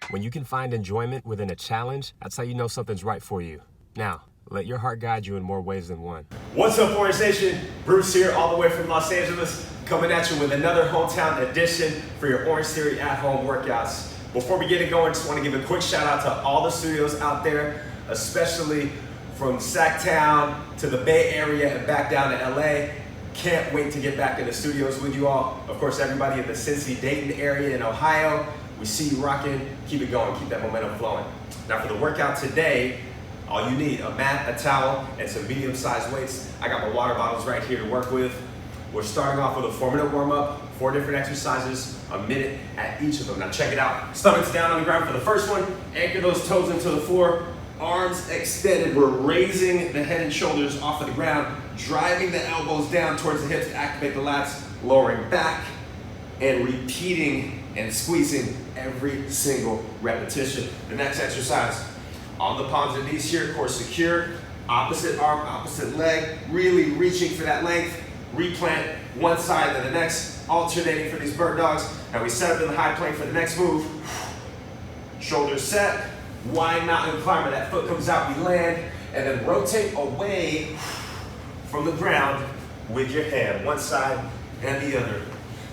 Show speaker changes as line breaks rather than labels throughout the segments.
When you can find enjoyment within a challenge, that's how you know something's right for you. Now, let your heart guide you in more ways than one.
What's up, Orange Nation? Bruce here, all the way from Los Angeles, coming at you with another hometown edition for your Orangetheory at-home workouts. Before we get it going, just want to give a quick shout out to all the studios out there, especially from Sacktown to the Bay Area and back down to LA. Can't wait to get back in the studios with you all. Of course, everybody in the Cincy, Dayton area in Ohio, we see you rocking. Keep it going, keep that momentum flowing. Now for the workout today, all you need, a mat, a towel, and some medium-sized weights. I got my water bottles right here to work with. We're starting off with a 4-minute warm-up, 4 different exercises, a minute at each of them. Now check it out. Stomach's down on the ground for the first one. Anchor those toes into the floor. Arms extended. We're raising the head and shoulders off of the ground, driving the elbows down towards the hips to activate the lats, lowering back, and repeating and squeezing every single repetition. The next exercise, on the palms and knees here, core secure, opposite arm, opposite leg, really reaching for that length, replant one side to the next, alternating for these bird dogs. And we set up in the high plank for the next move. Shoulders set. Wide mountain climber, that foot comes out, we land, and then rotate away from the ground with your hand, one side and the other.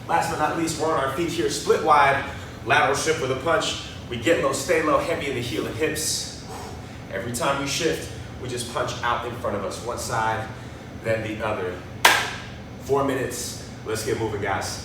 Last but not least, we're on our feet here, split wide, lateral shift with a punch. We get low, stay low, heavy in the heel and hips. Every time we shift, we just punch out in front of us, one side, then the other. 4 minutes, let's get moving, guys.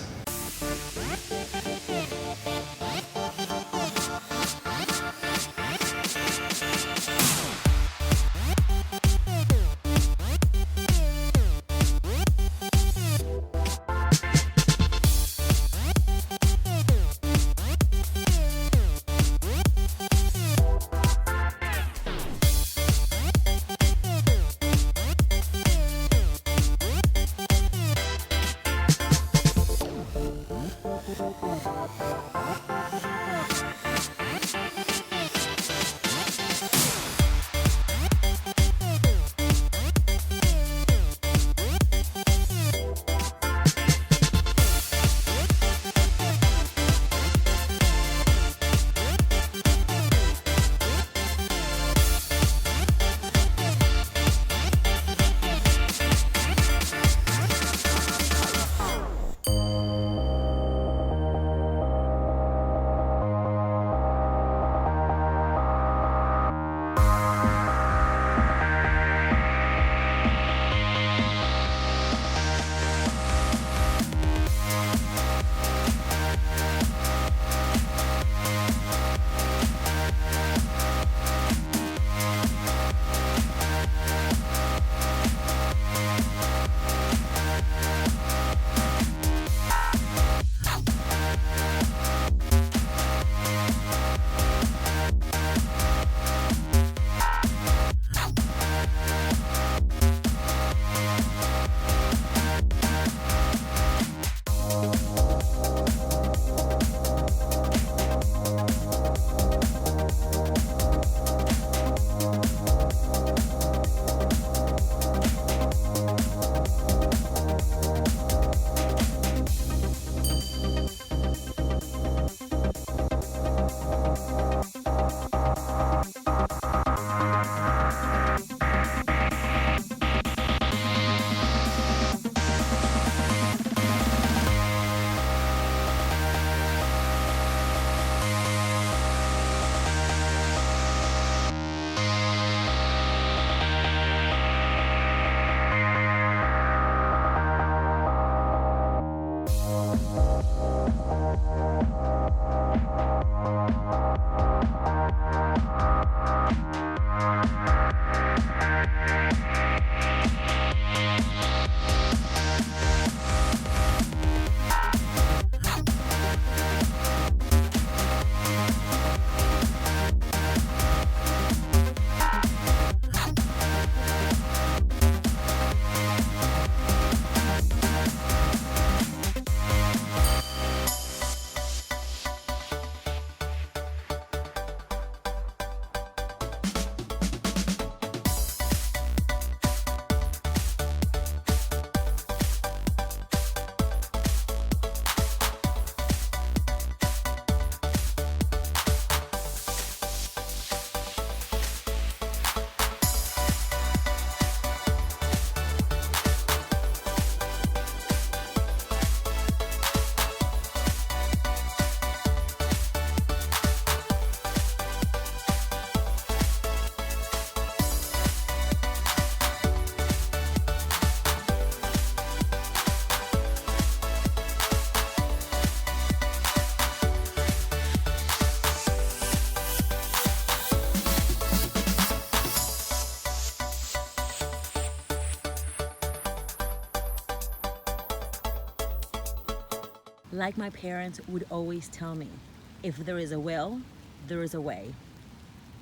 Like my parents would always tell me, if there is a will, there is a way.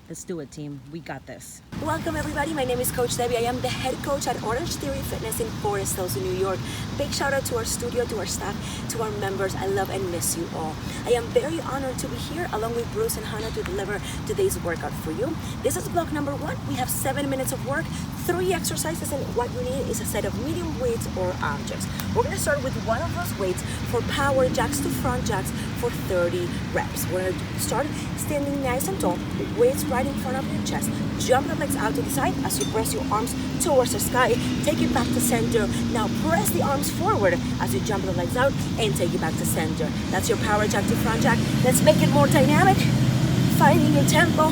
Let's do it, team. We got this.
Welcome everybody, my name is Coach Deby. I am the head coach at Orangetheory Fitness in Forest Hills, New York. Big shout out to our studio, to our staff, to our members. I love and miss you all. I am very honored to be here along with Bruce and Hannah to deliver today's workout for you. This is block number 1. We have 7 minutes of work, 3 exercises, and what you need is a set of medium weights or objects. We're gonna start with one of those weights for power jacks to front jacks for 30 reps. We're gonna start standing nice and tall, weights right in front of your chest. Jump the legs out to the side as you press your arms towards the sky. Take it back to center. Now press the arms forward as you jump the legs out and take it back to center. That's your power jack to front jack. Let's make it more dynamic. Finding your tempo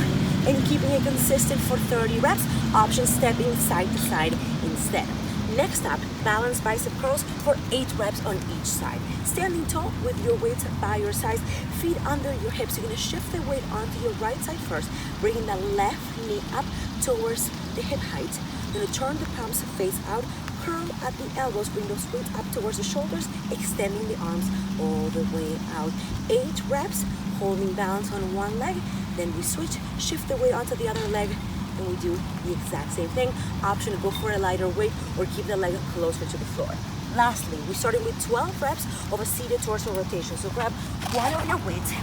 and keeping it consistent for 30 reps. Option stepping side to side instead. Next up, balance bicep curls for 8 reps on each side. Standing tall with your weights by your sides, feet under your hips. You're gonna shift the weight onto your right side first, bringing the left knee up towards the hip height. You're gonna turn the palms face out, curl at the elbows, bring those weights up towards the shoulders, extending the arms all the way out. 8 reps, holding balance on one leg, then we switch, shift the weight onto the other leg, and we do the exact same thing. Option to go for a lighter weight or keep the leg closer to the floor. Lastly, we started with 12 reps of a seated torso rotation. So grab one of your weights,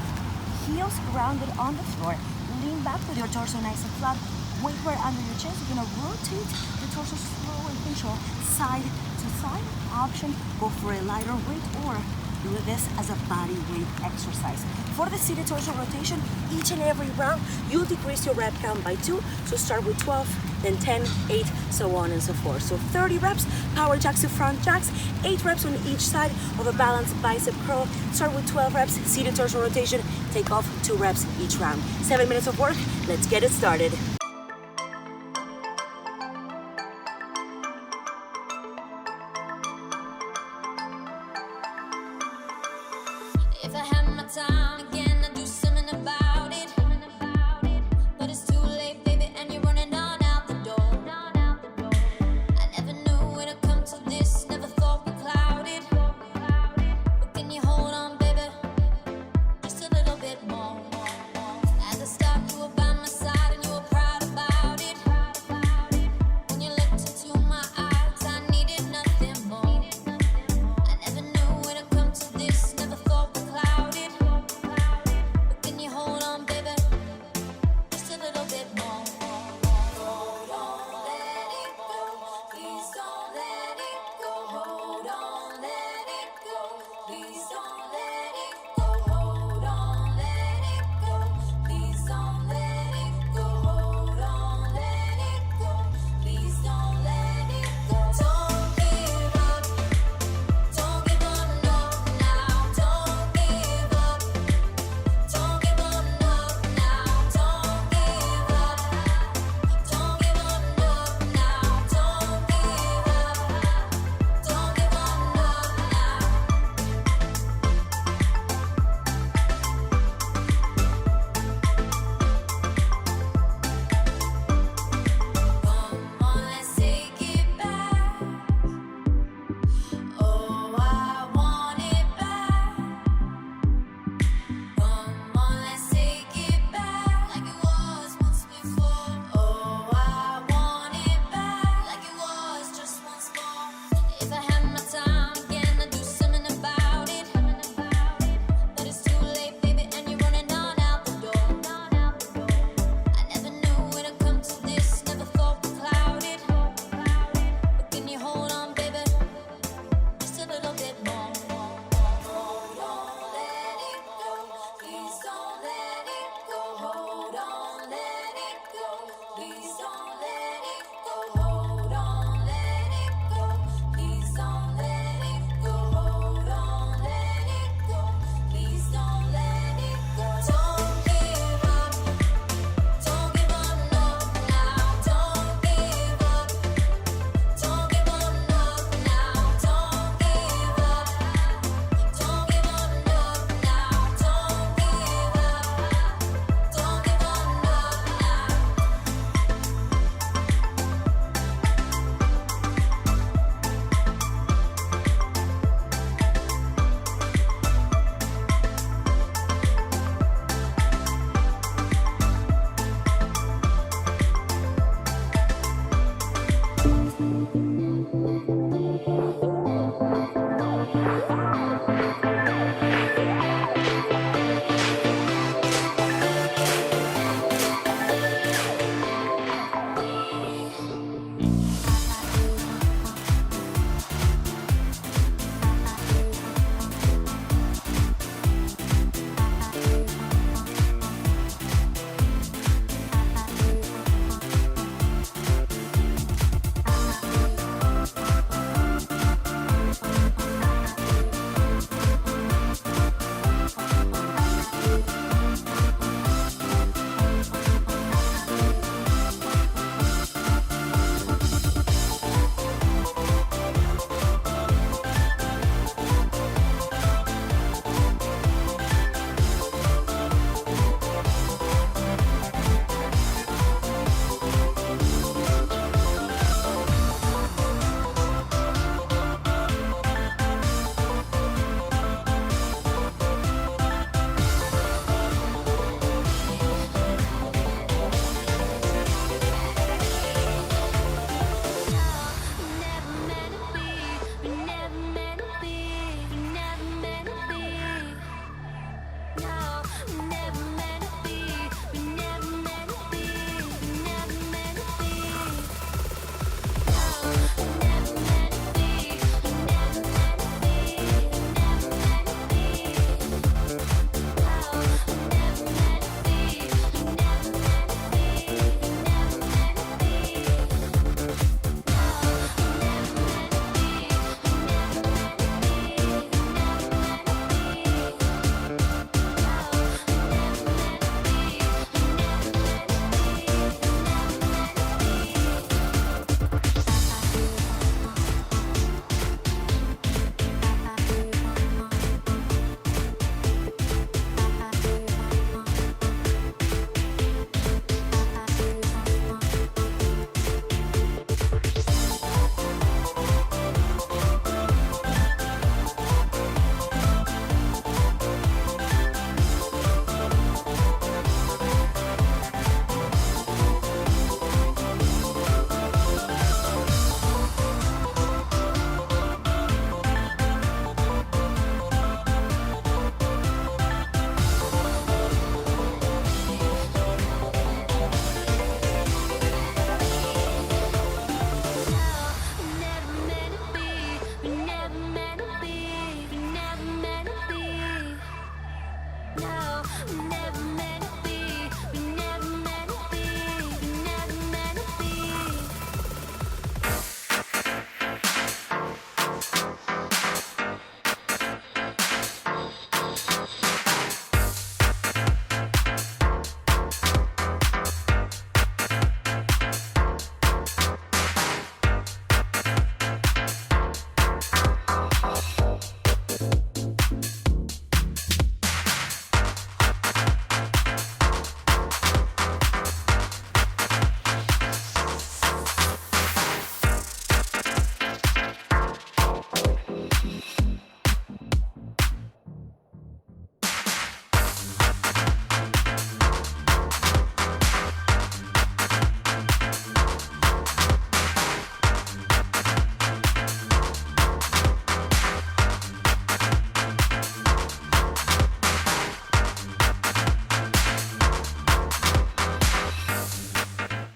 heels grounded on the floor, lean back with your torso nice and flat, weight right under your chest. You're gonna rotate the torso slow and control, side to side. Option, go for a lighter weight or do this as a body weight exercise. For the seated torso rotation, each and every round, you'll decrease your rep count by 2. So start with 12, then 10, 8, so on and so forth. So 30 reps, power jacks to front jacks, 8 reps on each side of a balanced bicep curl. Start with 12 reps, seated torso rotation, take off 2 reps each round. 7 minutes of work, let's get it started.
If I had my time again, I'd do something about it. But it's too late, baby, and you're running on out the door. I never knew it'd come to this, never thought we clouded. But can you hold on, baby, just a little bit more? At the start, you were by my side and you were proud.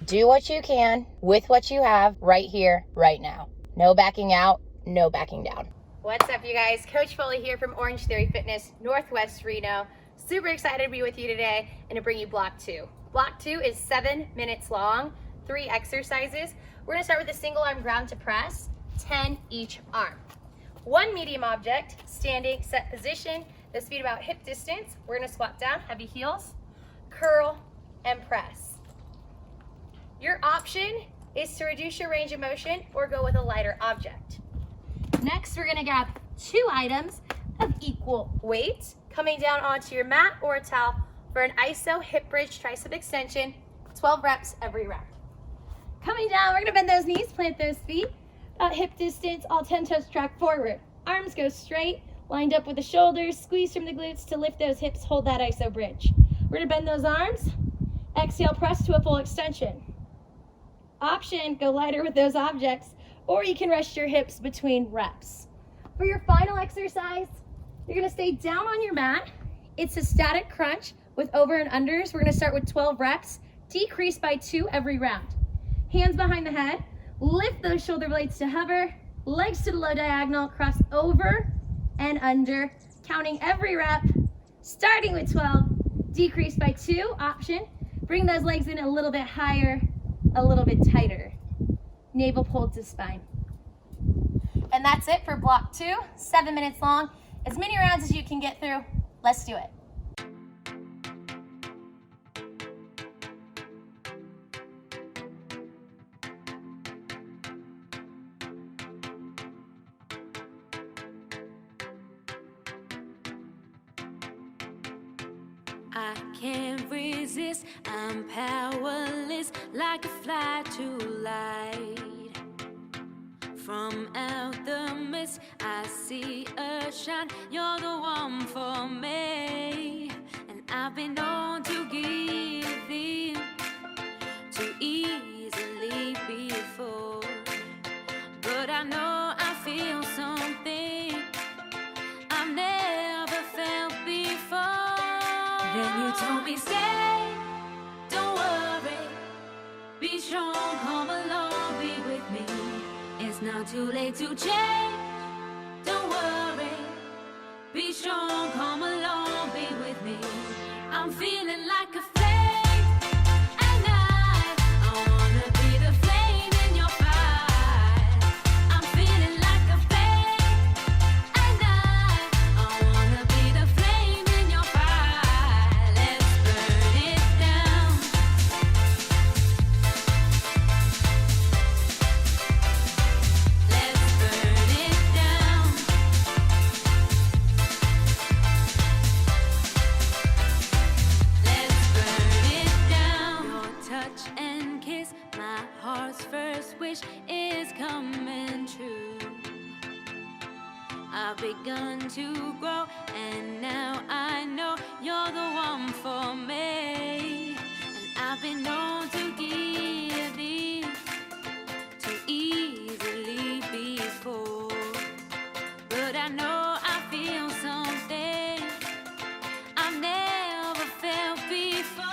Do what you can with what you have right here, right now. No backing out, no backing down.
What's up, you guys? Coach Foley here from Orangetheory Fitness, Northwest Reno. Super excited to be with you today and to bring you block 2. Block 2 is 7 minutes long, 3 exercises. We're gonna start with a single arm ground to press, 10 each arm. 1 medium object, standing, set position, the speed about hip distance. We're gonna squat down, heavy heels, curl, and press. Your option is to reduce your range of motion or go with a lighter object. Next, we're gonna grab 2 items of equal weight, coming down onto your mat or a towel for an iso hip bridge tricep extension, 12 reps every round. Coming down, we're gonna bend those knees, plant those feet, about hip distance, all 10 toes track forward. Arms go straight, lined up with the shoulders, squeeze from the glutes to lift those hips, hold that iso bridge. We're gonna bend those arms, exhale, press to a full extension. Option, go lighter with those objects, or you can rest your hips between reps. For your final exercise, you're gonna stay down on your mat. It's a static crunch with over and unders. We're gonna start with 12 reps, decrease by 2 every round. Hands behind the head, lift those shoulder blades to hover, legs to the low diagonal, cross over and under, counting every rep, starting with 12, decrease by 2, option. Bring those legs in a little bit higher, a little bit tighter. Navel pulled to spine. And that's it for block 2, 7 minutes long. As many rounds as you can get through. Let's do it.
I can't resist, I'm powerless, like a fly to light. From out the mist, I see a shine, you're the one for me. And I've been known to give in too easily before, but I know I feel something I've never felt before. Then you told me stay, don't worry, be strong, come along, be with me. It's not too late to change, don't worry, be strong, come along, be with me. I'm feeling like a flame at night, I wanna be the flame in your fire. I'm feeling like a flame at night, I wanna be the flame in your fire. Let's burn it down. Let's burn it down. Let's burn it down. Your touch and kiss, my heart's first wish is coming true. I've begun to grow, and now I know you're the one for me. And I've been known to give in too easily before, but I know I feel something I've never felt before.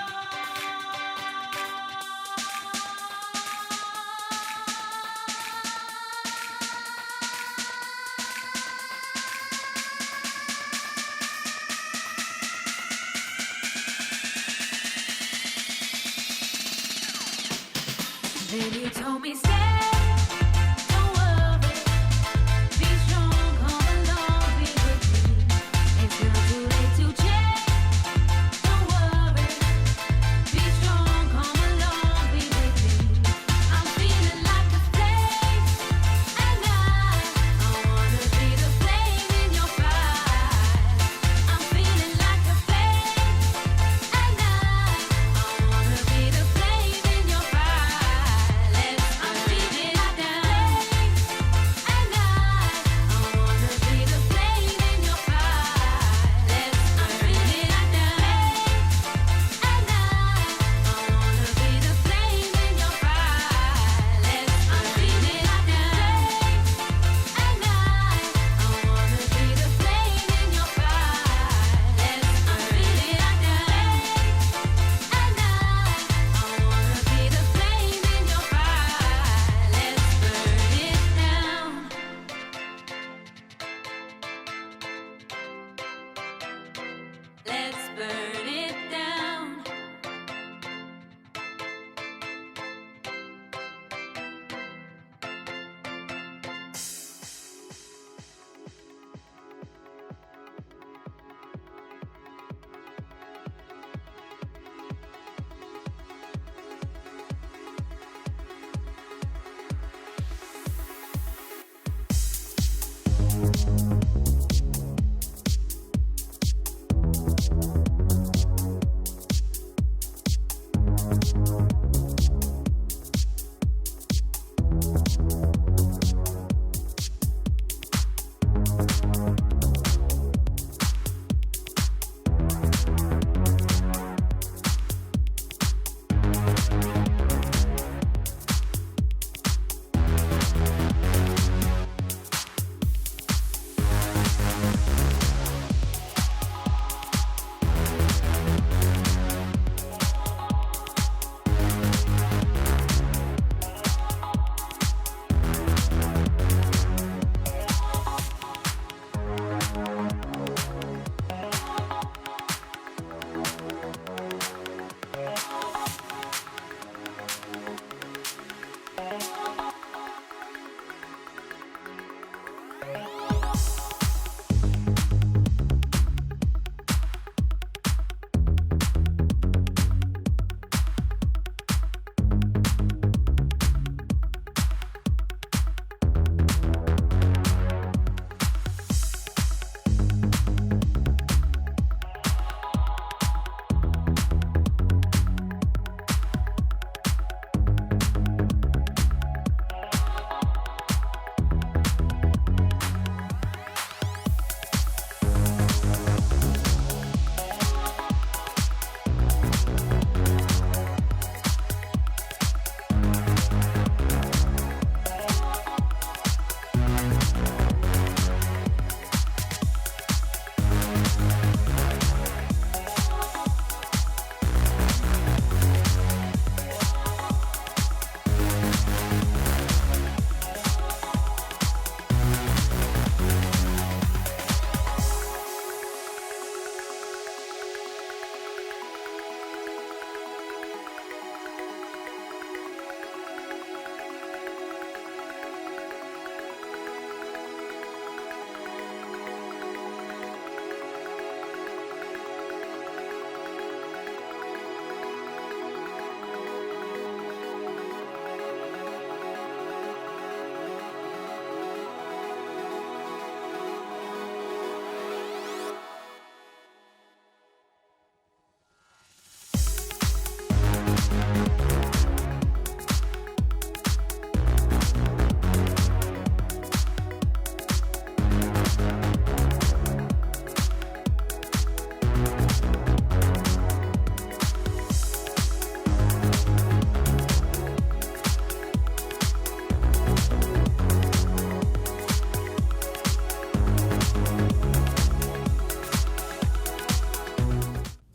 Then you told me stay, don't worry, be strong, come along, be with me. It's not too late to change, don't worry, be strong, come along, be with me. I'm feeling like a flame at night, I wanna be the flame in your fire. I'm feeling like a flame at night, I wanna be the flame in your fire. I'm feeling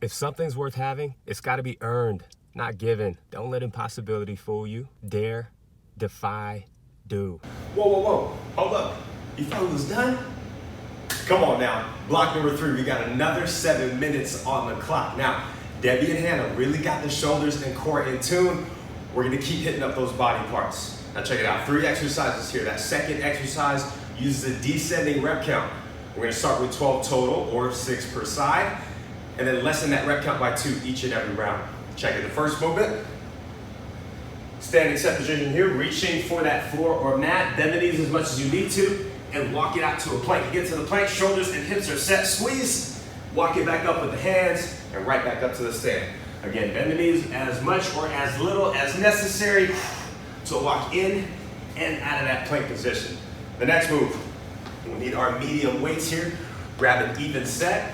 If something's worth having, it's got to be earned, not given. Don't let impossibility fool you. Dare, defy, do.
Whoa, whoa, whoa. Hold up. You thought it was done? Come on now. Block number 3. We got another 7 minutes on the clock. Now, Debbie and Hannah really got the shoulders and core in tune. We're going to keep hitting up those body parts. Now check it out. 3 exercises here. That second exercise uses a descending rep count. We're going to start with 12 total, or 6 per side, and then lessen that rep count by 2 each and every round. Check it. The first movement. Standing set position here, reaching for that floor or mat. Bend the knees as much as you need to, and walk it out to a plank. You get to the plank, shoulders and hips are set. Squeeze. Walk it back up with the hands, and right back up to the stand. Again, bend the knees as much or as little as necessary to walk in and out of that plank position. The next move, we need our medium weights here. Grab an even set.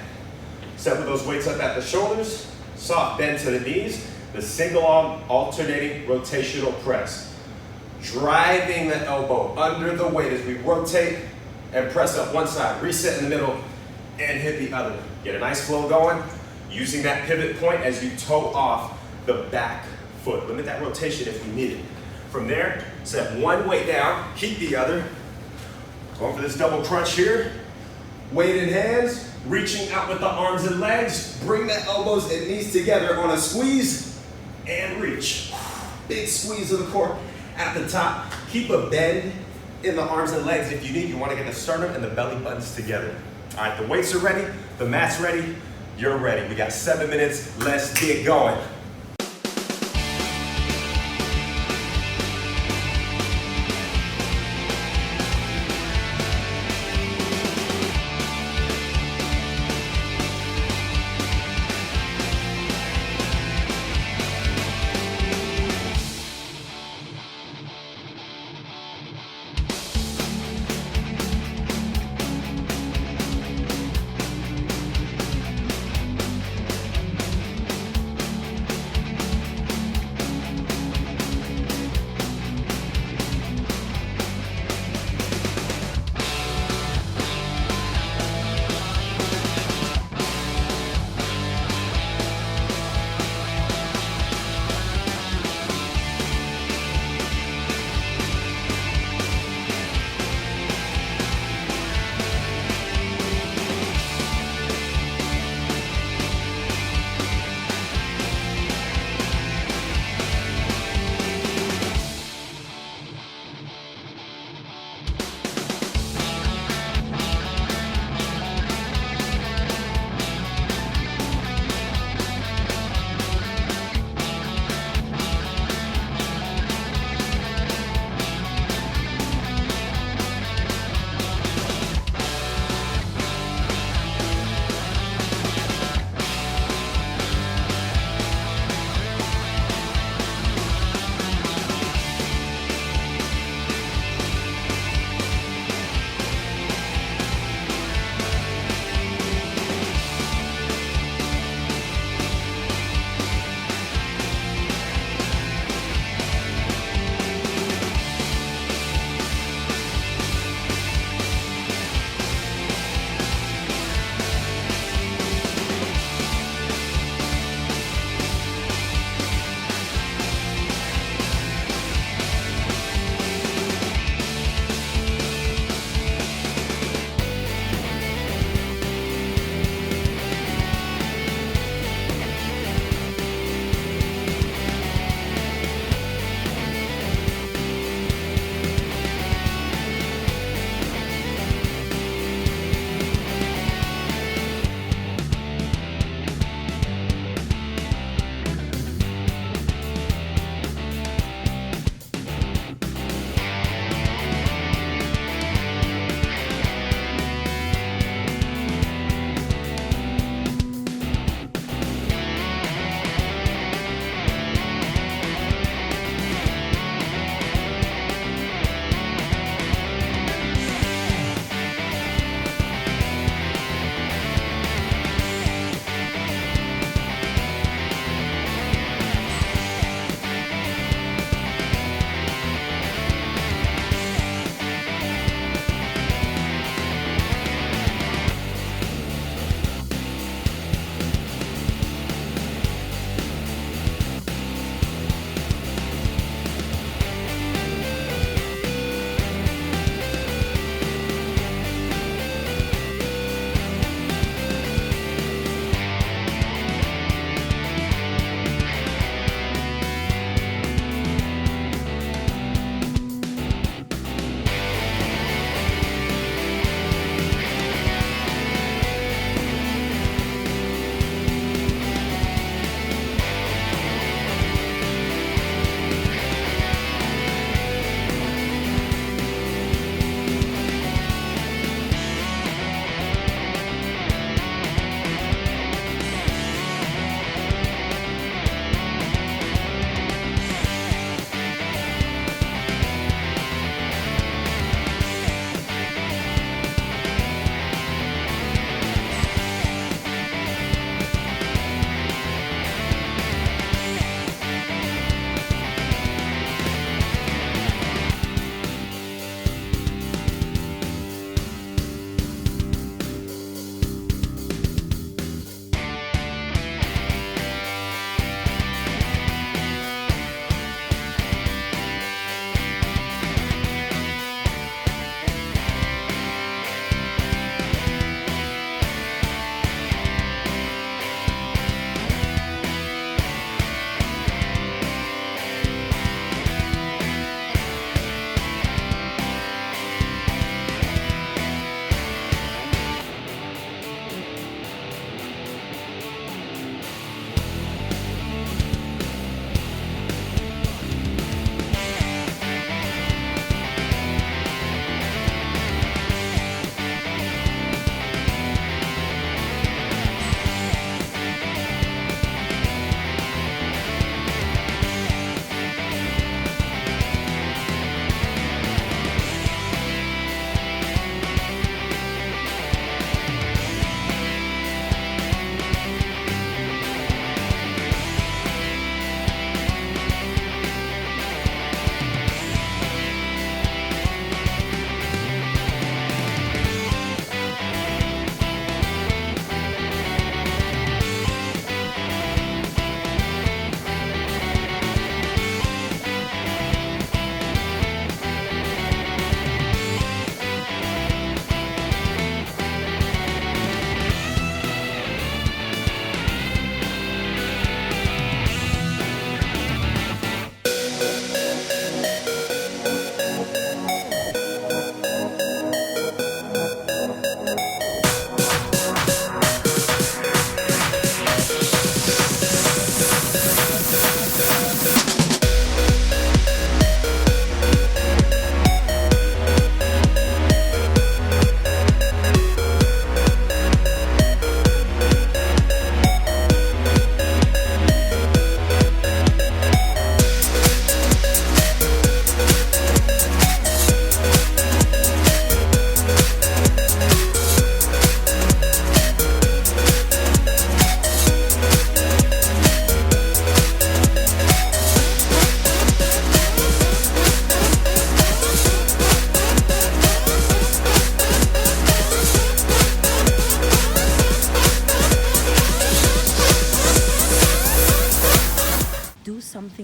Set with those weights up at the shoulders. Soft bend to the knees. The single arm alternating rotational press. Driving the elbow under the weight as we rotate and press up one side. Reset in the middle and hit the other. Get a nice flow going. Using that pivot point as you toe off the back foot. Limit that rotation if you need it. From there, set one weight down, keep the other. Going for this double crunch here. Weight in hands, reaching out with the arms and legs. Bring the elbows and knees together on a squeeze and reach. Big squeeze of the core at the top. Keep a bend in the arms and legs if you need. You want to get the sternum and the belly buttons together. All right, the weights are ready, the mat's ready, you're ready. We got 7 minutes, let's get going.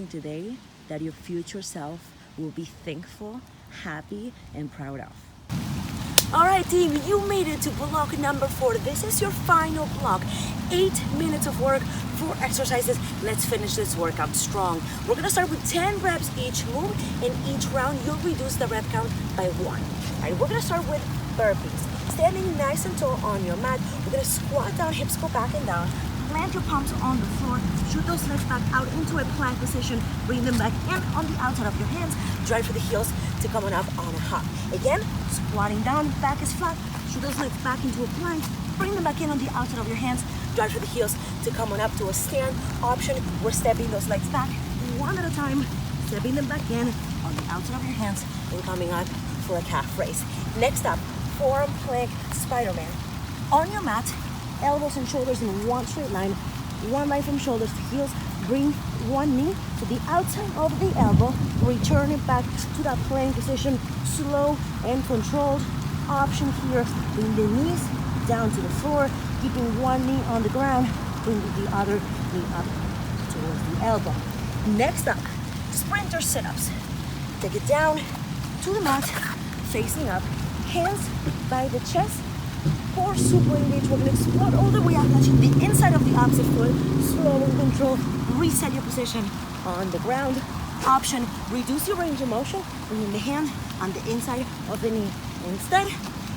something today that your future self will be thankful, happy, and proud of.
All right, team, you made it to block number 4. This is your final block. 8 minutes of work, 4 exercises. Let's finish this workout strong. We're gonna start with 10 reps each move. In each round, you'll reduce the rep count by 1. All right, we're gonna start with burpees. Standing nice and tall on your mat, we're gonna squat down, hips go back and down. Plant your palms on the floor, shoot those legs back out into a plank position, bring them back in on the outside of your hands, drive for the heels to come on up on a hop. Again, squatting down, back is flat, shoot those legs back into a plank, bring them back in on the outside of your hands, drive for the heels to come on up to a stand option. We're stepping those legs back one at a time, stepping them back in on the outside of your hands, and coming up for a calf raise. Next up, forearm plank Spider-Man. On your mat, elbows and shoulders in one straight line, one line from shoulders to heels. Bring one knee to the outside of the elbow, return it back to that plank position, slow and controlled. Option here, bring the knees down to the floor, keeping one knee on the ground, bring the other knee up towards the elbow. Next up, sprinter sit-ups. Take it down to the mat, facing up, hands by the chest, core super engaged. We're gonna explode all the way up, touching the inside of the opposite foot. Slow and control. Reset your position on the ground. Option, reduce your range of motion, bringing the hand on the inside of the knee instead.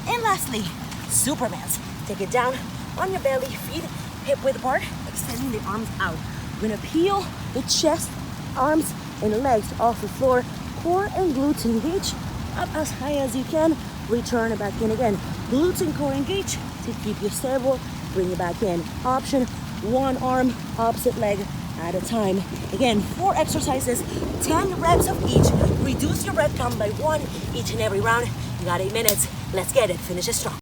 And lastly, Supermans. Take it down on your belly, feet hip width apart, extending the arms out. We're gonna peel the chest, arms, and legs off the floor. Core and glutes engage up as high as you can. Return it back in again. Glutes and core engage to keep you stable. Bring it back in. Option, one arm, opposite leg at a time. Again, 4 exercises, 10 reps of each. Reduce your rep count by 1 each and every round. You got 8 minutes. Let's get it. Finish it strong.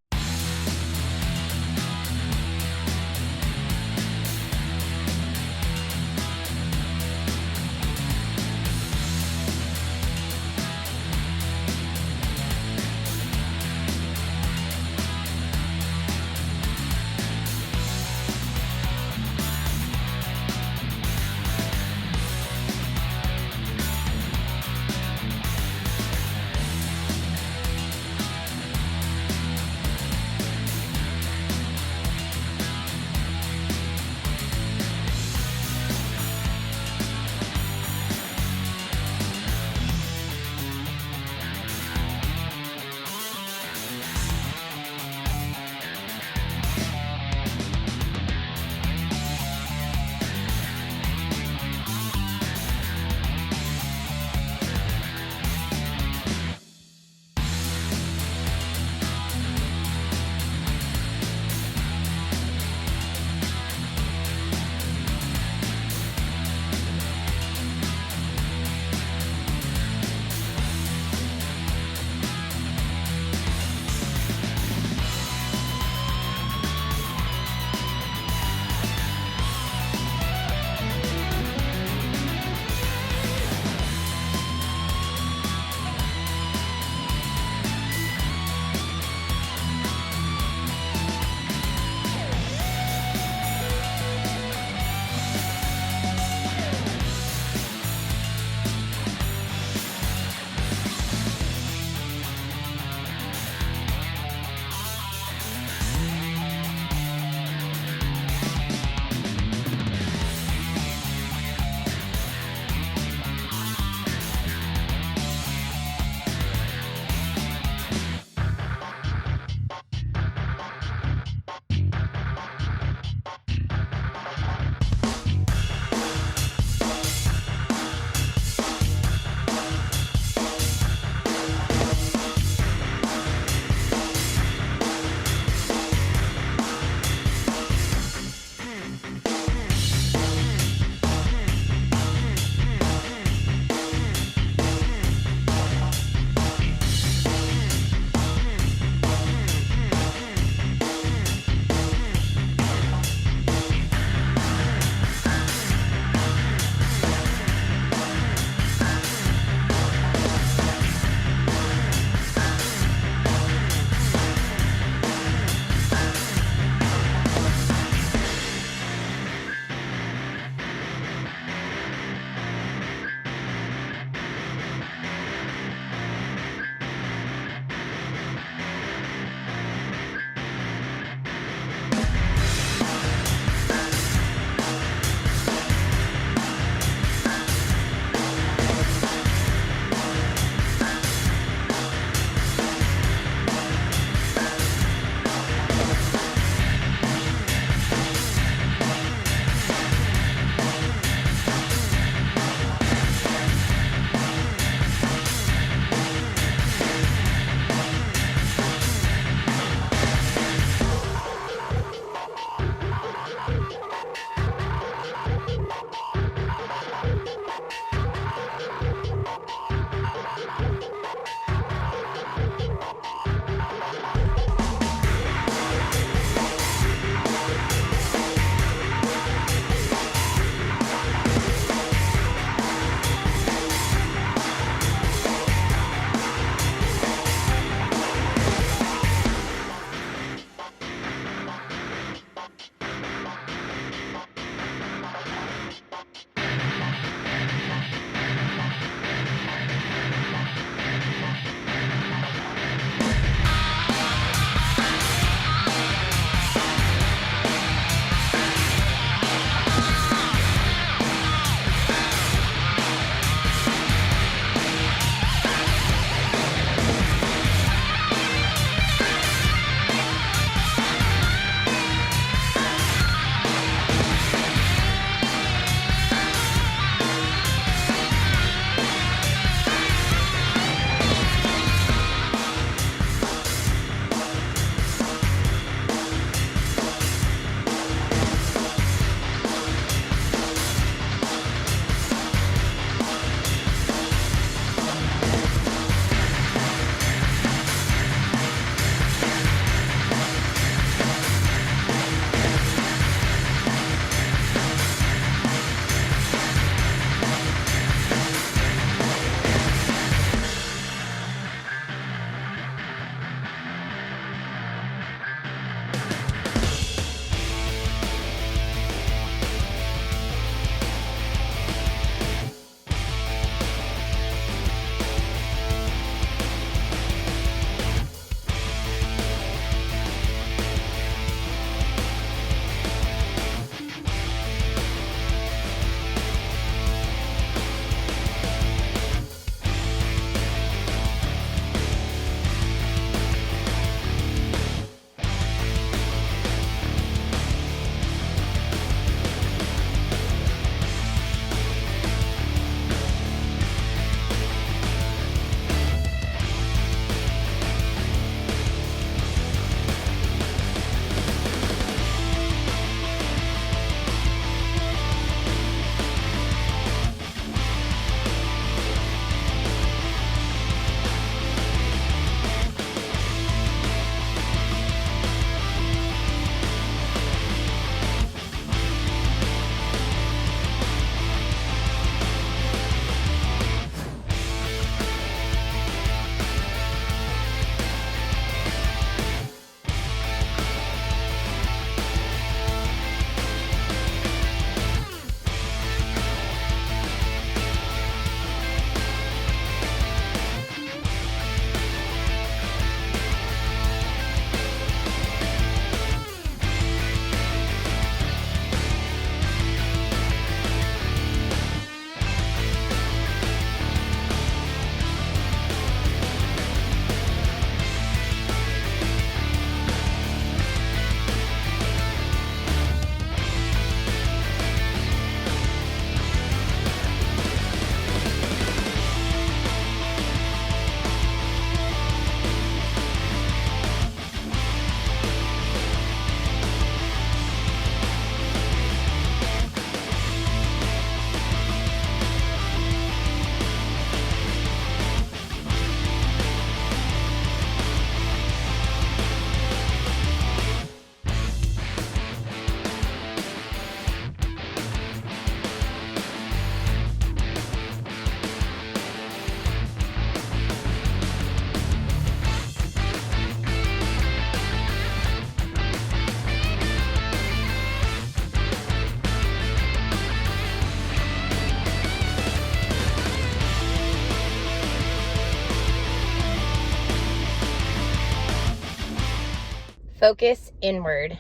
focus inward.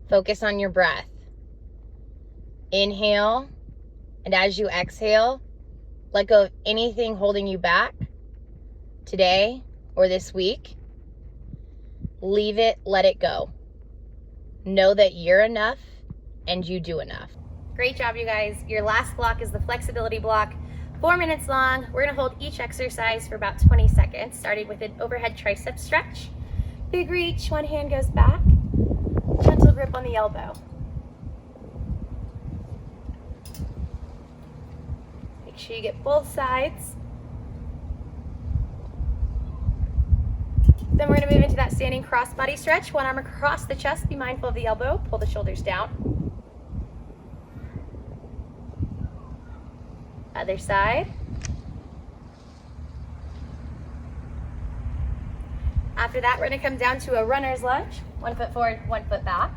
Focus on your breath. Inhale, and as you exhale, let go of anything holding you back today or this week. Leave it, let it go. Know that you're enough and you do enough.
Great job, you guys. Your last block is the flexibility block, 4 minutes long. We're gonna hold each exercise for about 20 seconds, starting with an overhead tricep stretch. Big reach, one hand goes back. Gentle grip on the elbow. Make sure you get both sides. Then we're gonna move into that standing cross-body stretch. One arm across the chest, be mindful of the elbow, pull the shoulders down. Other side. After that, we're gonna come down to a runner's lunge. 1 foot forward, 1 foot back.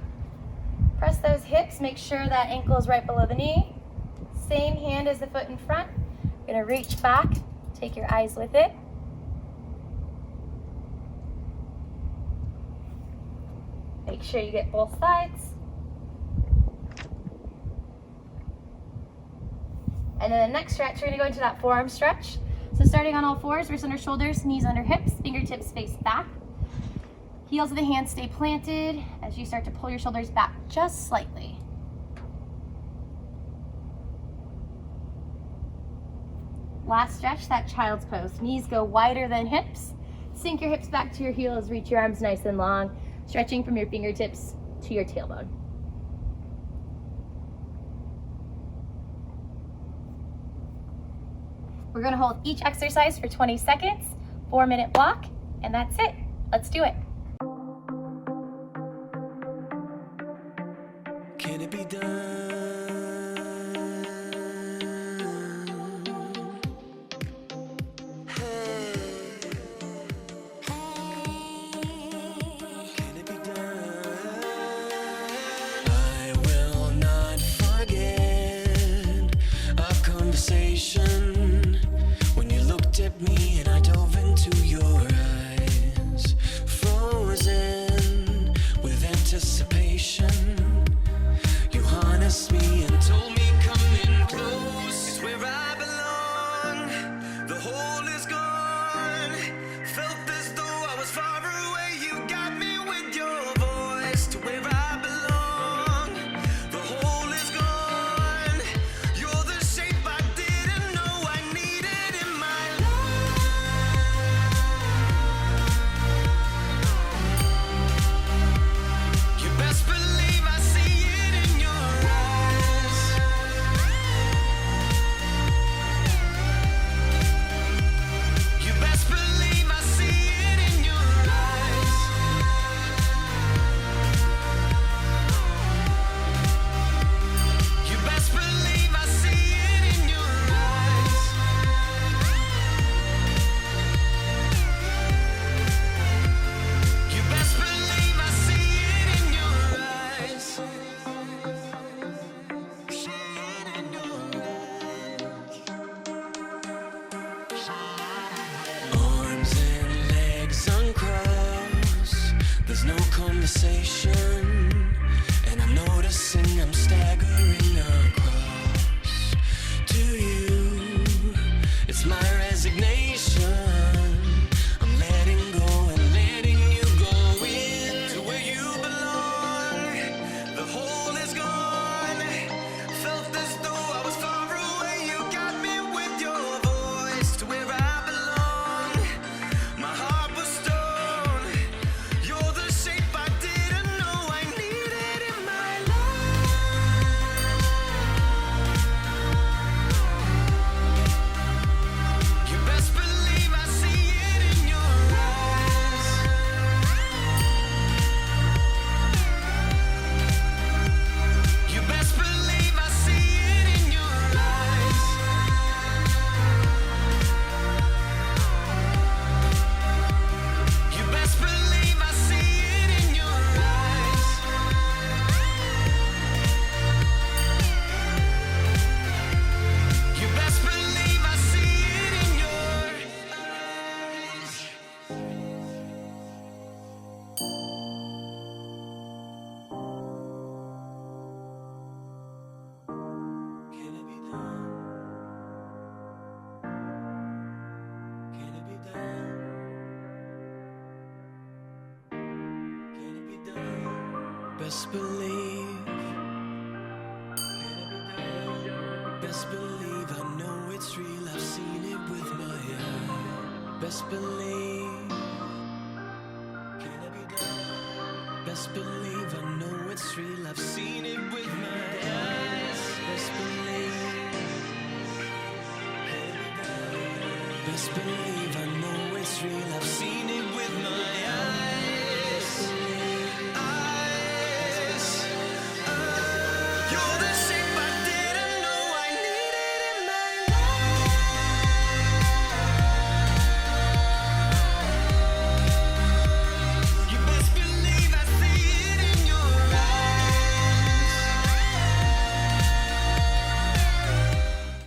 Press those hips, make sure that ankle is right below the knee. Same hand as the foot in front. You're gonna reach back, take your eyes with it. Make sure you get both sides. And then the next stretch, we're gonna go into that forearm stretch. So starting on all fours, wrists under shoulders, knees under hips, fingertips face back. Heels of the hands stay planted as you start to pull your shoulders back just slightly. Last stretch, that child's pose. Knees go wider than hips. Sink your hips back to your heels, reach your arms nice and long, stretching from your fingertips to your tailbone. We're gonna hold each exercise for 20 seconds, 4-minute block, and that's it. Let's do it.
Can it be done? Hey, can it be done? I will not forget our conversation when you looked at me and I dove into your eyes, frozen with anticipation. You harnessed me and told me come in close. It's where I belong. The hole is gone. Felt as though I was far away. You got me with your voice to where I belong. The hole is gone. You're the shape I didn't know I needed in my life. You best believe I see it in your eyes. You best believe I see it in your eyes. You best believe I see it in your eyes. You best believe I see it in your eyes. See it in your eyes. Arms and legs uncrossed. There's no conversation, and I'm noticing I'm staggering across to you. It's my resignation. I'm letting go and letting you go in to where you belong. The hole is gone. Felt as though I was far away. You got me with your voice to where I belong. My heart was stone. You're the shape I didn't know I needed in my life. Best believe. Best believe I know it's real. I've seen it with my eyes. Best believe. Best believe I know it's real. I've seen it with my eyes. Best believe. Best believe I know it's real. I've seen it with my eyes.